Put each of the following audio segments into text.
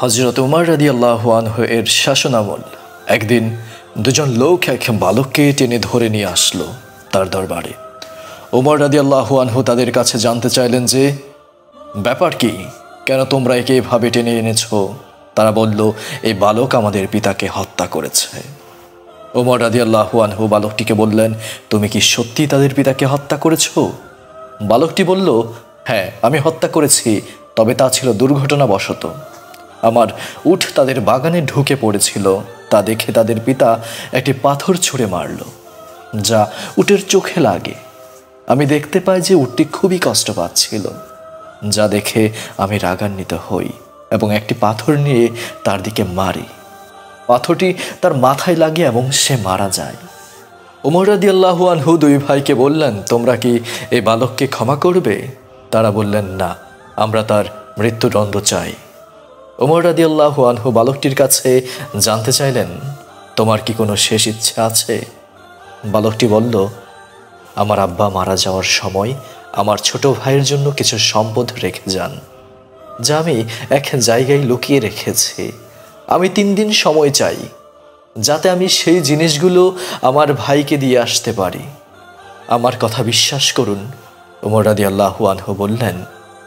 হযরত উমর রাদিয়াল্লাহু আনহু এর শাসনামল একদিন দুজন লোক এক বালককে টেনে ধরে নিয়ে আসলো তার দরবারে। উমর রাদিয়াল্লাহু আনহু তাদের কাছে জানতে চাইলেন যে ব্যাপার কি, কেন তোমরা একে এভাবে টেনে এনেছো? তারা বলল, এই বালক আমাদের পিতাকে হত্যা করেছে। উমর রাদিয়াল্লাহু আনহু বালকটিকে বললেন, তুমি কি সত্যি তাদের পিতাকে হত্যা করেছো? বালকটি বলল, হ্যাঁ, আমি হত্যা করেছি, তবে তা ছিল দুর্ঘটনাবশত। আমার উট তাদের বাগানে ঢুকে পড়েছিল, তা দেখে তাদের পিতা একটি পাথর ছুঁড়ে মারল, যা উটের চোখে লাগে। আমি দেখতে পাই যে উটটি খুবই কষ্ট পাচ্ছিল, যা দেখে আমি রাগান্বিত হই এবং একটি পাথর নিয়ে তার দিকে মারি। পাথরটি তার মাথায় লাগে এবং সে মারা যায়। উমর রাদিয়াল্লাহু আনহু দুই ভাইকে বললেন, তোমরা কি এই বালককে ক্ষমা করবে? তারা বললেন, না, আমরা তার মৃত্যুদণ্ড চাই। উমর রাদিয়াল্লাহু আনহু বালকটির কাছে জানতে চাইলেন, তোমার কি কোনো শেষ ইচ্ছা আছে? বালকটি বলল, আমার আব্বা মারা যাওয়ার সময় আমার ছোট ভাইয়ের জন্য কিছু সম্পদ রেখে যান, যা আমি এক জায়গায় লুকিয়ে রেখেছি। আমি 3 দিন সময় চাই, যাতে আমি সেই জিনিসগুলো আমার ভাইকে দিয়ে আসতে পারি। আমার কথা বিশ্বাস করুন। উমর রাদিয়াল্লাহু আনহু বললেন,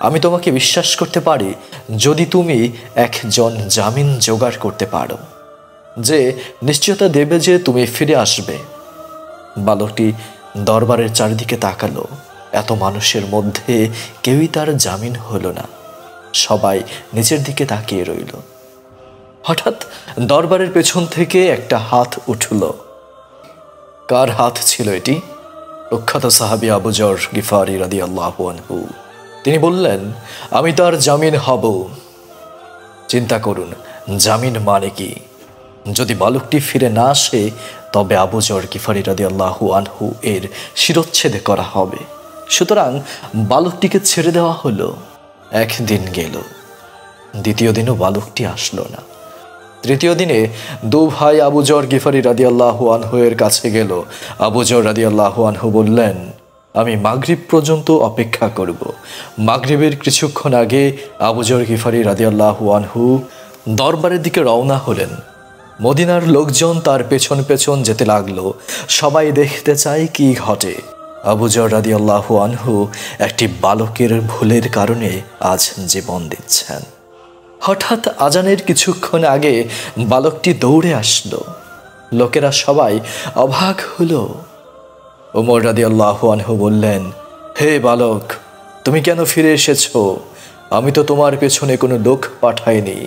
আমি তোমাকে বিশ্বাস করতে পারি যদি তুমি একজন জামিন জোগাড় করতে পারো, যে নিশ্চয়তা দেবে যে তুমি ফিরে আসবে। বালকটি দরবারের চারিদিকে তাকালো। এত মানুষের মধ্যে কেউই তার জামিন হলো না, সবাই নিচের দিকে তাকিয়ে রইল। হঠাৎ দরবারের পেছন থেকে একটা হাত উঠল। কার হাত ছিল এটি? প্রখ্যাত সাহাবী আবু যর গিফারি রাদিয়াল্লাহু আনহু। তিনি বললেন, আমি তার জামিন হব। চিন্তা করুন, জামিন মানে কি? যদি বালকটি ফিরে না আসে, তবে আবু যর গিফারি রাদিয়াল্লাহু আনহু এর শিরচ্ছেদ করা হবে। সুতরাং বালকটিকে ছেড়ে দেওয়া হলো। 1 দিন গেল, 2য় দিনও বালকটি আসলো না। 3য় দিনে 2 ভাই আবু যর গিফারি রাদিয়াল্লাহু আনহু এর কাছে গেল। আবু যর রাদিয়াল্লাহু আনহু বললেন, আমি মাগরিব পর্যন্ত অপেক্ষা করব। মাগরিবের কিছুক্ষণ আগে আবু যর গিফারি রাদিয়াল্লাহু আনহু দরবারের দিকে রওনা হলেন। মদিনার লোকজন তার পেছন পেছন যেতে লাগলো। সবাই দেখতে চায় কি ঘটে। আবু যর রাদিয়াল্লাহু আনহু একটি বালকের ভুলের কারণে আজ জীবন দিচ্ছেন। হঠাৎ আজানের কিছুক্ষণ আগে বালকটি দৌড়ে আসলো। লোকেরা সবাই অবাক হলো। উমর রাদিয়াল্লাহু আনহু বললেন, হে বালক, তুমি কেন ফিরে এসেছো? আমি তো তোমার পেছনে কোনো লোক পাঠাইনি।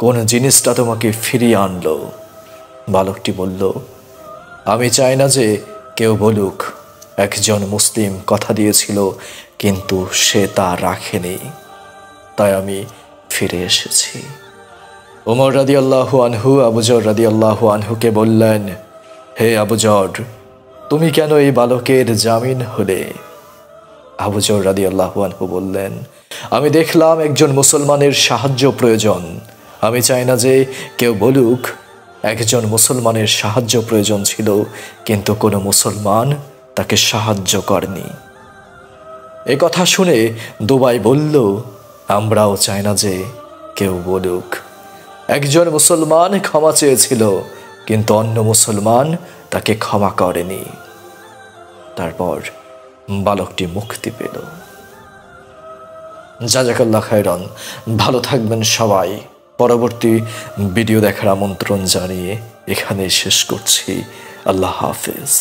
কোন জিনিসটা তোমাকে ফিরিয়ে আনলো? বালকটি বলল, আমি চাই না যে কেউ বলুক একজন মুসলিম কথা দিয়েছিল, কিন্তু সে তা রাখেনি, তাই আমি ফিরে এসেছি। উমর রাদিয়াল্লাহু আনহু আবু যর রাদিয়াল্লাহু আনহুকে বললেন, হে আবু যর, তুমি কেন এই বালকের জামিন হলে? আবু যর রাদিয়াল্লাহু আনহু বললেন, আমি দেখলাম একজন মুসলমানের সাহায্য প্রয়োজন। আমি চাই না যে কেউ বলুক একজন মুসলমানের সাহায্য প্রয়োজন ছিল, কিন্তু কোনো মুসলমান তাকে সাহায্য করেনি। এ কথা শুনে দুবাই বলল, আমরাও চাই না যে কেউ বলুক একজন মুসলমান ক্ষমা চেয়েছিল, কিন্তু অন্য মুসলমান তাকে ক্ষমা করেনি। তারপর বালকটি মুক্তি পেল। জাযাকাল্লাহ খায়রান। ভালো থাকবেন সবাই। পরবর্তী ভিডিও দেখার আমন্ত্রণ জানিয়ে এখানে শেষ করছি। আল্লাহ হাফেজ।